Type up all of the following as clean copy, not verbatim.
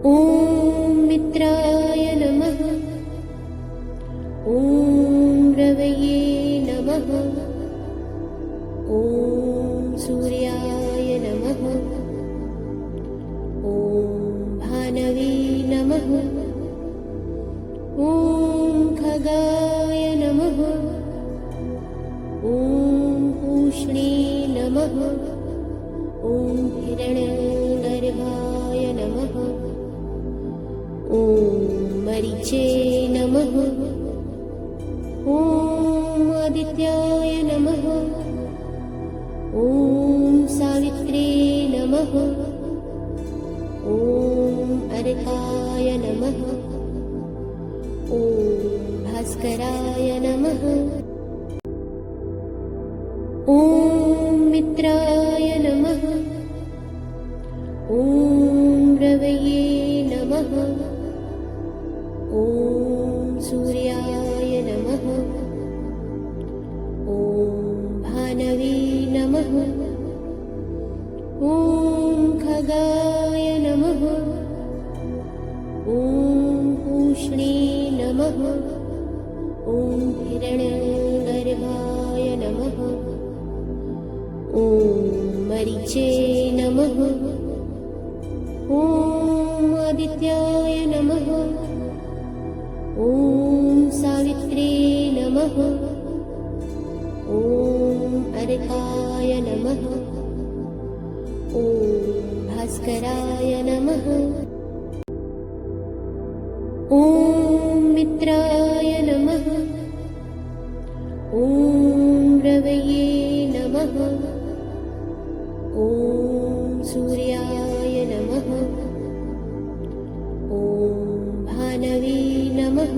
ॐ मित्राय नमः। ॐ रवये नमः। ॐ सूर्याय नमः। ॐ भानवे नमः। ॐ खगाय नमः। ॐ पूष्णे नमः। ॐ हिरण्यगर्भाय नमः। ॐ मरीचे नमः। ॐ आदित्याय नमः। ॐ सावित्रे नमः। ॐ अर्काय नमः। ॐ भास्कराय नमः। ॐ मित्राय नमः। ॐ रवये नमः। ॐ सूर्याय नमः। ॐ भानवे नमः। ॐ खगाय नमः। ॐ पूष्णे नमः। ॐ हिरण्यगर्भाय नमः। ॐ मरीचे नमः। ॐ आदित्याय नमः। ॐ सावित्रे नमः। ॐ अर्काय नमः। ॐ भास्कराय नमः। ॐ मित्राय नमः। ॐ रवये नमः। ॐ सूर्याय नमः। ॐ भानवे नमः।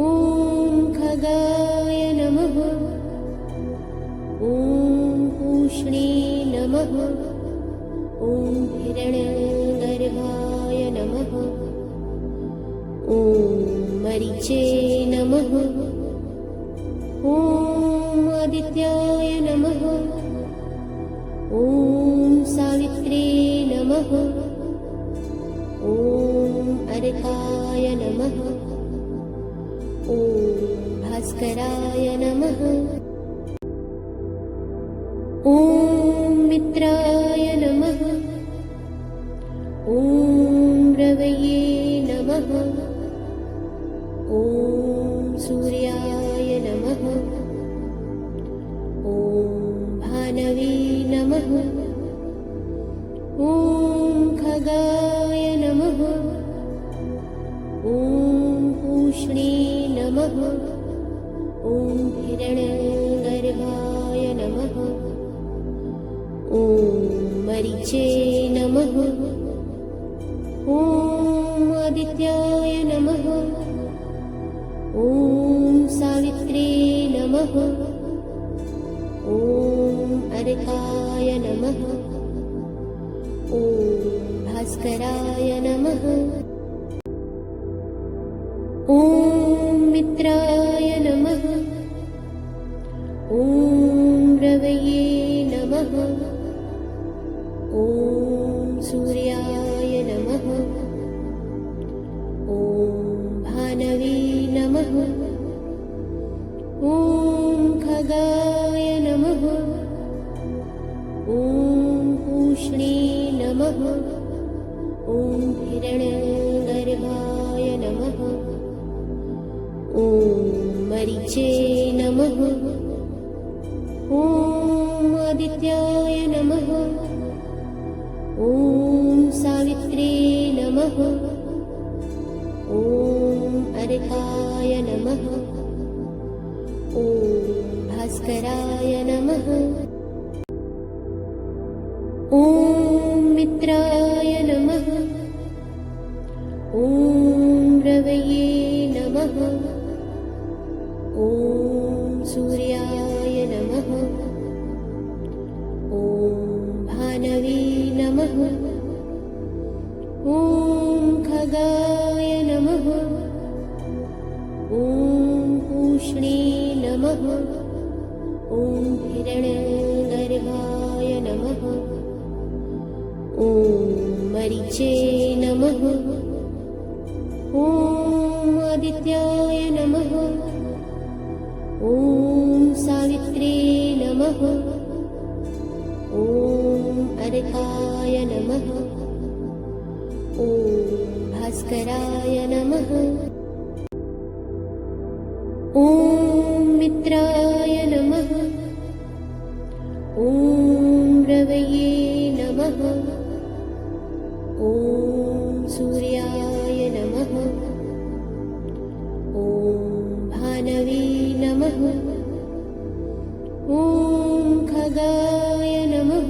ॐ खगाय नमः। ॐ पूष्णे नमः। ॐ हिरण्यगर्भाय नमः। ॐ मरीचे नमः। ॐ आदित्याय नमः। ॐ सावित्रे नमः। ॐ अर्काय नमः। ॐ भास्कराय नमः। ॐ मित्राय नमः। ॐ रवये नमः। ॐ सूर्याय नमः। ॐ भानवे नमः। ॐ खगाय नमः। ॐ पूष्णे नमः। ॐ हिरण्यगर्भाय नमः। ॐ मरीचे नमः। ॐ आदित्याय नमः। ॐ सावित्रे नमः। ॐ अर्काय नमः। ॐ भास्कराय नमः। ॐ मित्राय नमः। ॐ रवये नमः। ॐ सूर्याय नमः। ॐ भानवे नमः। ॐ खगाय नमः। ॐ पूष्णे नमः। ॐ हिरण्यगर्भाय नमः। ॐ मरीचे नमः। ॐ आदित्याय नमः। ॐ सावित्रे नमः। ॐ अर्काय नमः। ॐ भास्कराय नमः। ॐ मित्राय नमः। ॐ रवये नमः। ॐ सूर्याय नमः। ॐ भानवे नमः। ॐ खगाय नमः। ॐ पूष्णे नमः। ॐ हिरण्यगर्भाय नमः। ॐ मरीचे नमः। ॐ आदित्याय नमः। ॐ सावित्रे नमः। ॐ अर्काय नमः। ॐ भास्कराय नमः। ॐ मित्राय नमः। ॐ रवये नमः। ॐ सूर्याय नमः। ॐ भानवे नमः। ॐ खगाय नमः।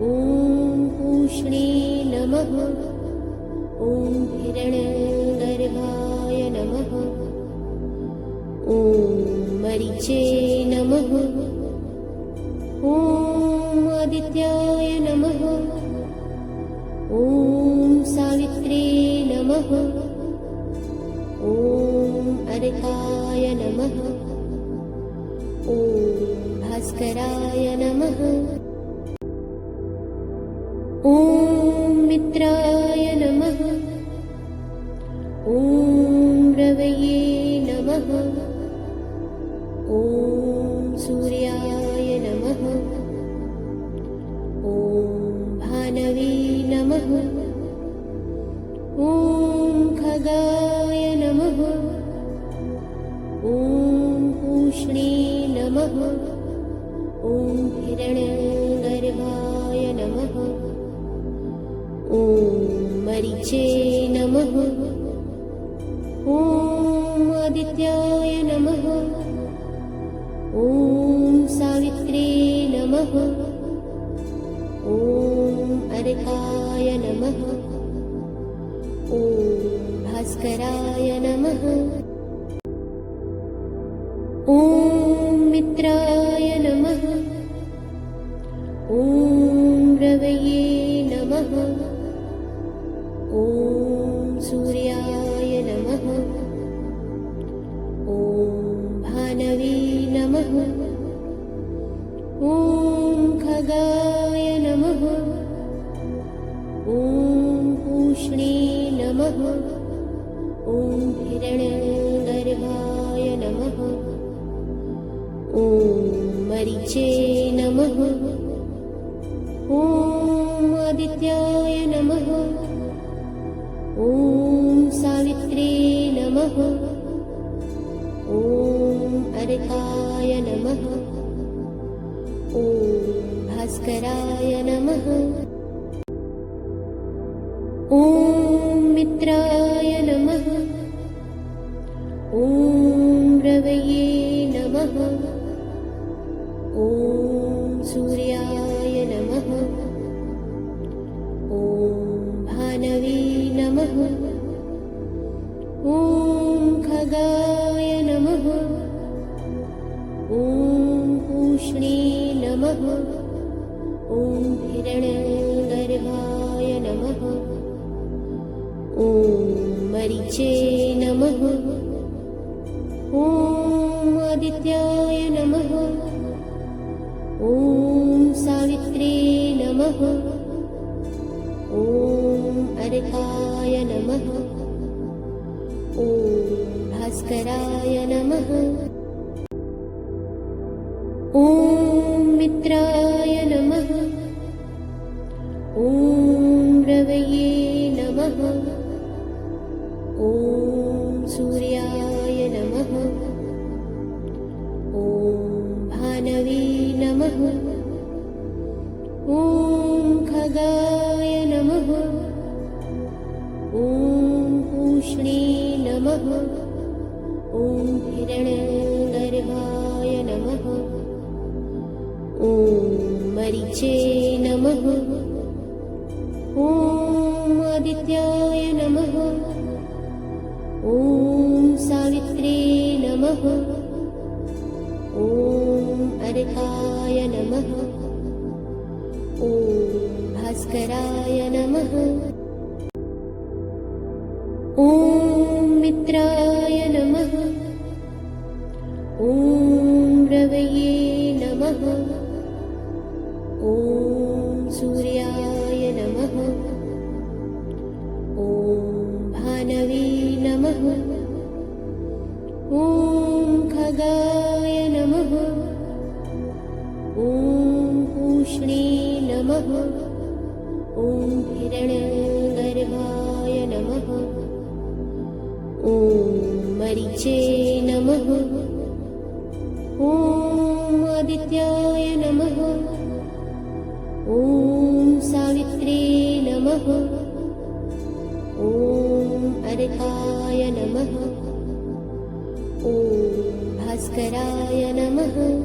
ॐ पूष्णे नमः। ॐ हिरण्यगर्भाय नमः। ॐ मरीचे नमः। ॐ आदित्याय नमः। ॐ सावित्रे नमः। ॐ अर्काय नमः। ॐ भास्कराय नमः। ॐ मित्राय नमः। ॐ रवये नमः। ॐ सूर्याय नमः। ॐ भानवे नमः। ॐ खगाय नमः। ॐ पूष्णे नमः। ॐ हिरण्यगर्भाय नमः। ॐ मरीचे नमः। ॐ आदित्याय नमः। ॐ सावित्रे नमः। ॐ अर्काय नमः। ॐ भास्कराय नमः। ॐ मित्राय नमः। ॐ रवये नमः। ॐ सूर्याय नमः। ॐ भानवे नमः। ॐ खगाय नमः। ॐ पूष्णे नमः। ॐ हिरण्यगर्भाय नमः। ॐ मरीचे नमः। ॐ आदित्याय नमः। ॐ सावित्रे नमः। ॐ अर्काय नमः। ॐ भास्कराय नमः। ॐ मित्राय नमः। ॐ रवये नमः। ॐ सूर्याय नमः। ॐ भानवे नमः। ॐ खगाय नमः। ॐ पूष्णे नमः। ॐ हिरण्यगर्भाय नमः। ॐ मरीचे नमः। ॐ आदित्याय नमः। ॐ सावित्रे नमः। ॐ अर्काय नमः। ॐ भास्कराय नमः। ॐ मित्राय नमः। ॐ रवये नमः। ॐ सूर्याय नमः। ॐ भानवे नमः। ॐ खगाय नमः। ॐ पूष्णे नमः। ॐ हिरण्यगर्भाय नमः। ॐ मरीचे नमः। ॐ आदित्याय नमः। ॐ सावित्रे नमः। ॐ अर्काय नमः। ॐ भास्कराय नमः। ॐ मित्राय नमः। ॐ रवये नमः। ॐ सूर्याय नमः। ॐ हिरण्यगर्भाय नमः। ॐ मरीचे नमः। ॐ आदित्याय नमः। ॐ सावित्रे नमः। ॐ अर्काय नमः। ॐ भास्कराय नमः।